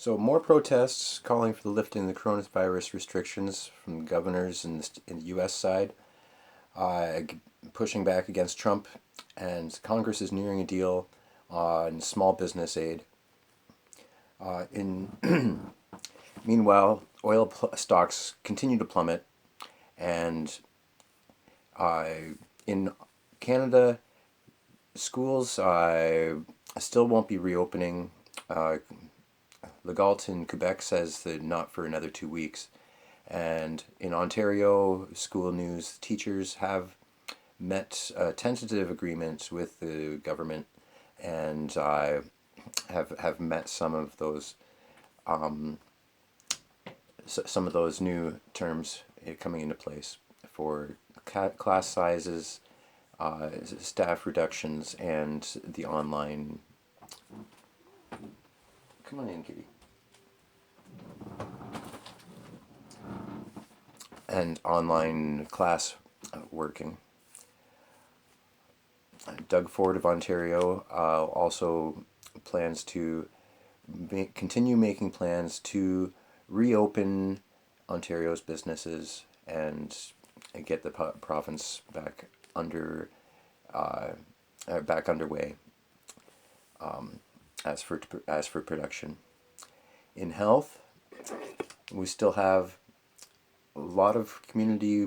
So more protests calling for the lifting of the coronavirus restrictions from governors in the U.S. side, pushing back against Trump, and Congress is nearing a deal on small business aid. In Meanwhile, stocks continue to plummet, and in Canada, schools still won't be reopening. Legault in Quebec says that not for another 2 weeks. And in Ontario, school news teachers have met a tentative agreement with the government and have met some of those new terms coming into place for class sizes, staff reductions, and the online. Come on in, kitty. And online class working. Doug Ford of Ontario also plans to continue making plans to reopen Ontario's businesses and get the province back underway as for production. In health, we still have a lot of community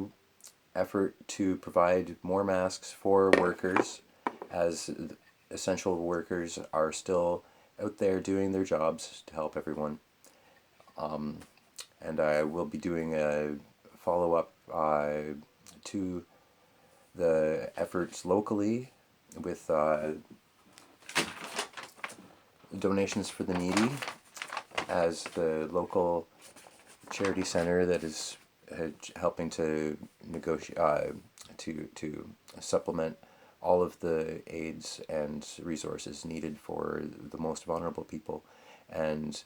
effort to provide more masks for workers, as essential workers are still out there doing their jobs to help everyone. And I will be doing a follow-up to the efforts locally with donations for the needy, as the local charity center that is helping to negotiate to supplement all of the aids and resources needed for the most vulnerable people. And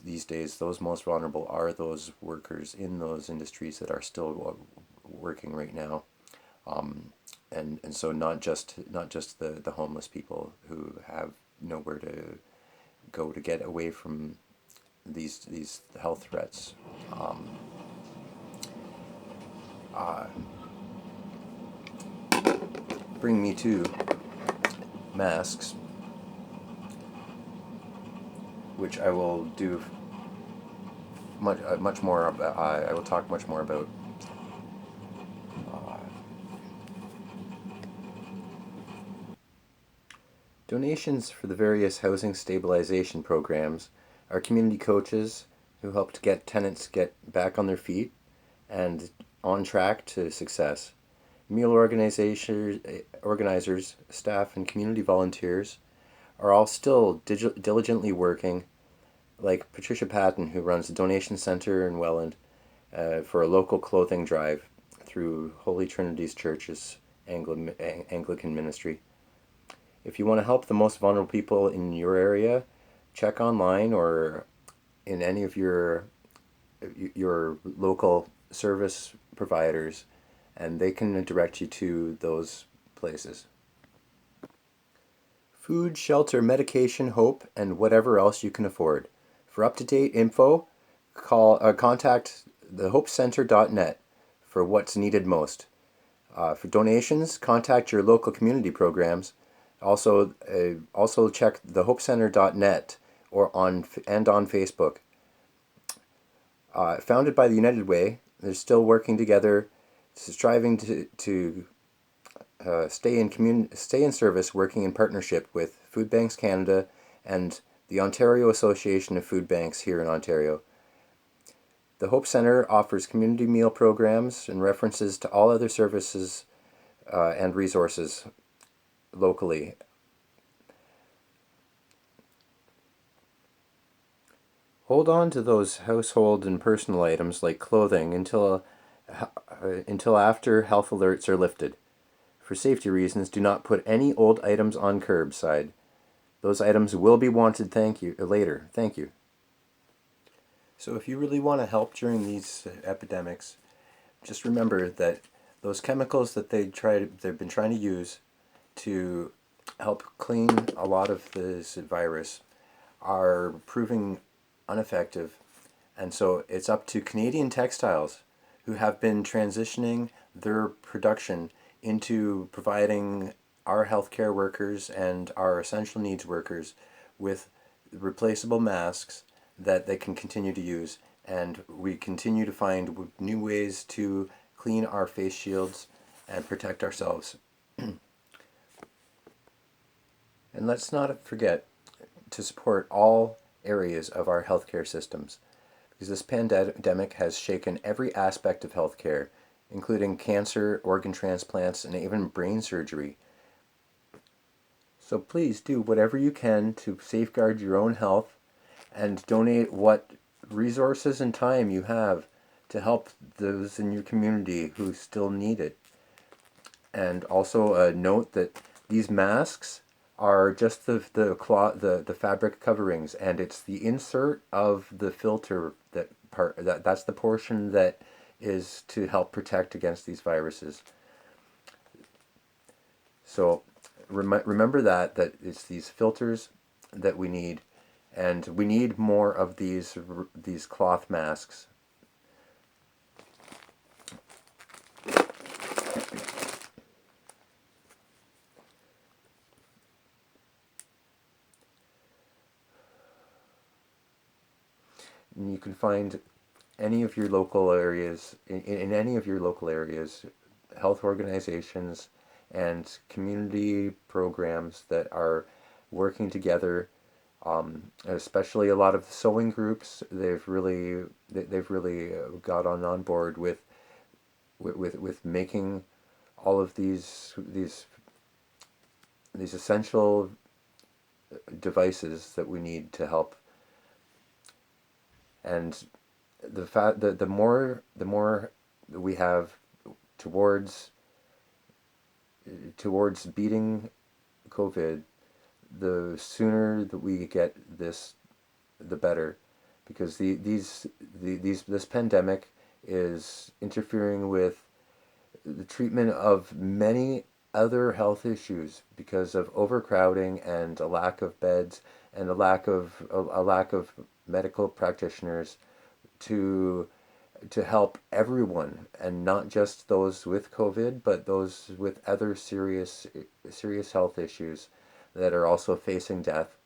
these days, those most vulnerable are those workers in those industries that are still working right now. And so not just the homeless people who have nowhere to go to get away from these health threats. Bring me to masks, which I will do much more about. I will talk much more about. Donations for the various housing stabilization programs are community coaches who help to get tenants get back on their feet and on track to success. Meal organizers, staff, and community volunteers are all still diligently working, like Patricia Patton, who runs the donation center in Welland for a local clothing drive through Holy Trinity's Church's Anglican ministry. If you want to help the most vulnerable people in your area, check online or in any of your local service providers, and they can direct you to those places. Food, shelter, medication, hope, and whatever else you can afford. For up-to-date info, contact thehopecenter.net for what's needed most. For donations, contact your local community programs. Also check thehopecenter.net on Facebook. Founded by the United Way, they're still working together, striving to stay in service, working in partnership with Food Banks Canada and the Ontario Association of Food Banks here in Ontario. The Hope Centre offers community meal programs and references to all other services and resources locally. Hold on to those household and personal items like clothing until after health alerts are lifted. For safety reasons, do not put any old items on curbside. Those items will be wanted later. Thank you. So if you really want to help during these epidemics, just remember that those chemicals that they've been trying to use to help clean a lot of this virus are proving ineffective. And so it's up to Canadian textiles, who have been transitioning their production into providing our healthcare workers and our essential needs workers with replaceable masks that they can continue to use. And we continue to find new ways to clean our face shields and protect ourselves. And let's not forget to support all areas of our healthcare systems, because this pandemic has shaken every aspect of healthcare, including cancer, organ transplants, and even brain surgery. So please do whatever you can to safeguard your own health and donate what resources and time you have to help those in your community who still need it. And also note that these masks are just the cloth, the fabric coverings, and it's the insert of the filter that's the portion that is to help protect against these viruses. So remember that it's these filters that we need, and we need more of these cloth masks. And you can find any of your local areas, in any of your local areas, health organizations and community programs that are working together. Especially a lot of sewing groups, they've really got on board with making all of these essential devices that we need to help. And the more we have towards beating COVID, the sooner that we get this, the better, because this pandemic is interfering with the treatment of many other health issues because of overcrowding and a lack of beds and a lack of medical practitioners to help everyone, and not just those with COVID, but those with other serious health issues that are also facing death.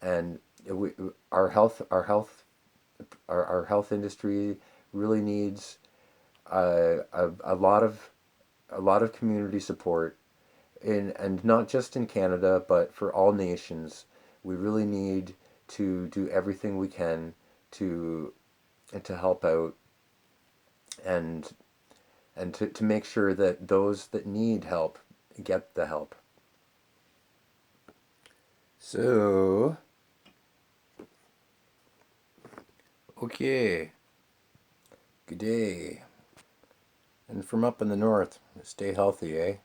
And we, our health industry really needs a lot of community support and not just in Canada, but for all nations. We really need to do everything we can to help out, and to make sure that those that need help get the help. So, okay, good day. And from up in the north, stay healthy, eh?